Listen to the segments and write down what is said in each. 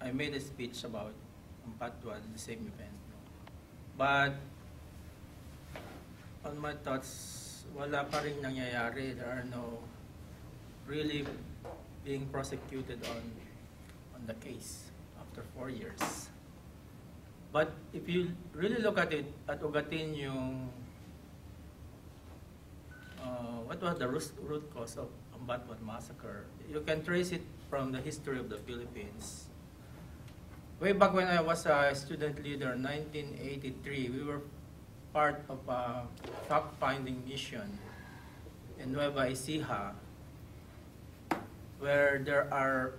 I made a speech about Ampatuan, the same event. But on my thoughts, wala pa rin nangyayari. There are no really being prosecuted on the case after 4 years. But if you really look at it, at ugatin yung what was the root cause of Ambatwan massacre, you can trace it from the history of the Philippines. Way back when I was a student leader in 1983, we were part of a fact-finding mission in Nueva Ecija, where there are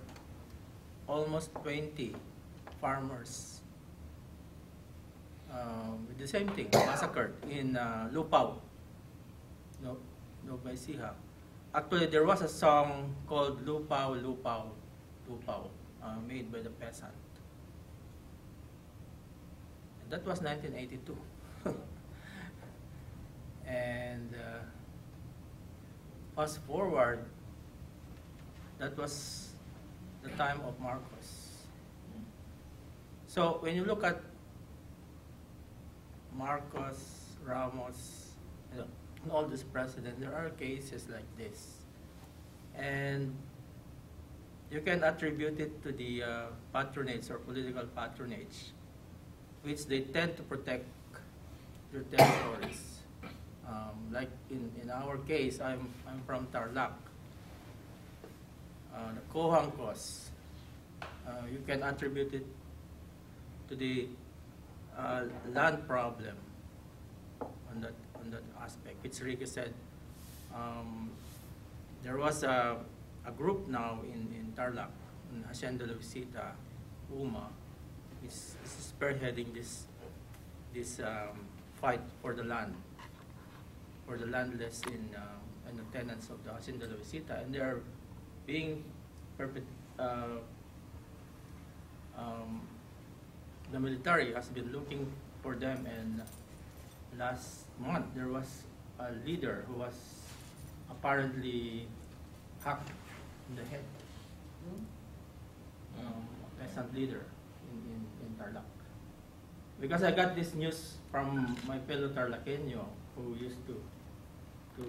almost 20 farmers with the same thing, massacred in Lupao, Nueva Ecija. Actually, there was a song called Lupao, Lupao, Lupao, made by the peasant. And that was 1982. And fast forward, that was the time of Marcos. So when you look at Marcos, Ramos, all these presidents, there are cases like this. And you can attribute it to the patronage or political patronage, which they tend to protect their territories. Like in our case, I'm from Tarlac. The Cojuangcos, you can attribute it to the land problem on that aspect. Which Ricky said, there was a group now in Tarlac, in Hacienda Luisita, UMA, is spearheading this fight for the land, for the landless and the tenants of the Hacienda Luisita, and they are being the military has been looking for them, and last month there was a leader who was apparently hacked in the head, a peasant leader in Tarlac. Because I got this news from my fellow Tarlaqueño who used to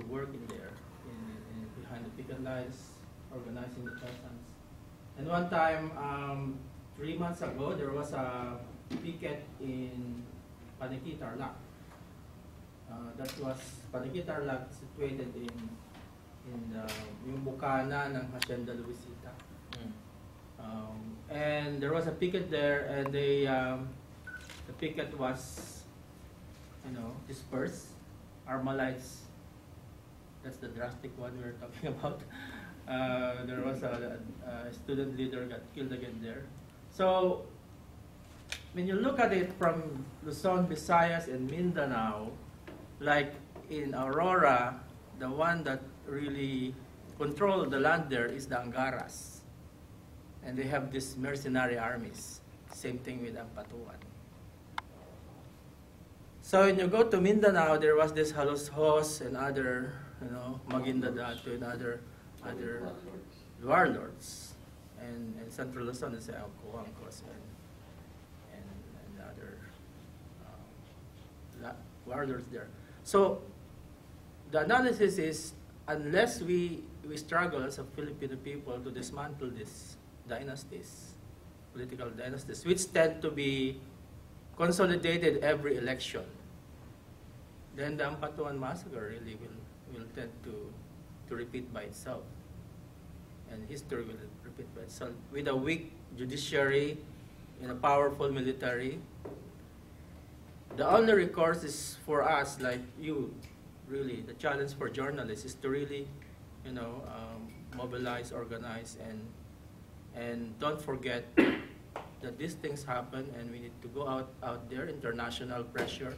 work in there, behind the picket lines, organizing the peasants. And one time, 3 months ago, there was a picket in Paniqui, Tarlac. That was Paniqui, Tarlac, situated in yung bukana ng Hacienda Luisita. And there was a picket there, and the picket was, dispersed. Armalites, that's the drastic one we're talking about. There was a student leader got killed again there. So when you look at it from Luzon, Visayas, and Mindanao, like in Aurora, the one that really control the land there is the Angaras. And they have these mercenary armies. Same thing with Ampatuan. So when you go to Mindanao, there was this Halos-Hos and other, Maguindanao and other warlords. And Central Luzon is Cojuangcos and other warlords there. So the analysis is, unless we struggle as a Filipino people to dismantle these dynasties, political dynasties, which tend to be consolidated every election, then the Ampatuan massacre really will tend to repeat by itself. And history will repeat by itself. With a weak judiciary and a powerful military, the only recourse is for us, like you, really, the challenge for journalists is to really, mobilize, organize, and don't forget that these things happen, and we need to go out there, international pressure,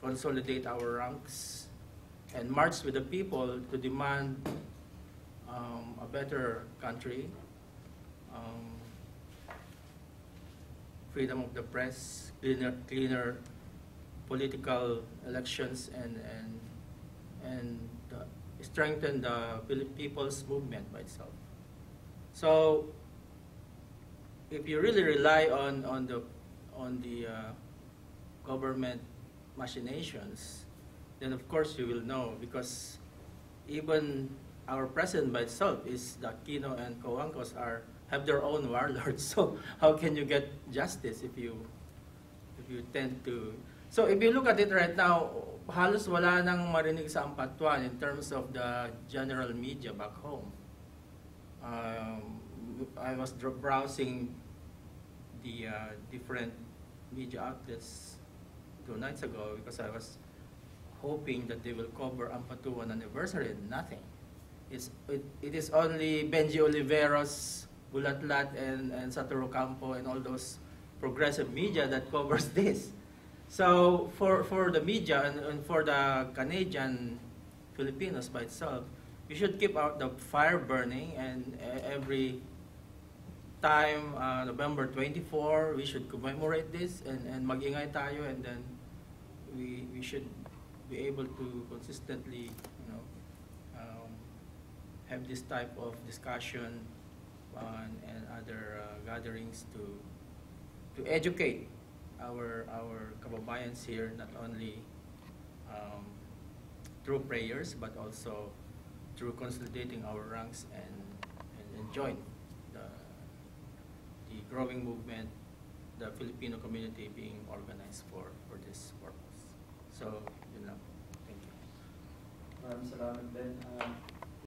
consolidate our ranks, and march with the people to demand a better country, freedom of the press, cleaner political elections, and strengthen the people's movement by itself. So if you really rely on the government machinations, then of course you will know, because even our president by itself is the Aquino and Coangos have their own warlords. So how can you get justice if you tend to? So if you look at it right now, halos wala nang marinig sa Ampatuan in terms of the general media back home. I was browsing the different media outlets 2 nights ago because I was hoping that they will cover Ampatuan anniversary, and nothing. It is only Benji Oliveros, Bulatlat, and Satoru Campo, and all those progressive media that covers this. So for the media and for the Canadian Filipinos by itself, we should keep out the fire burning, and every time November 24 we should commemorate this and mag-ingay tayo, and then we should be able to consistently, have this type of discussion and other gatherings to educate our kababayans here, not only through prayers but also through consolidating our ranks and join the growing movement, the Filipino community being organized for this purpose. So, yun lang. Thank you. Maraming salamat din.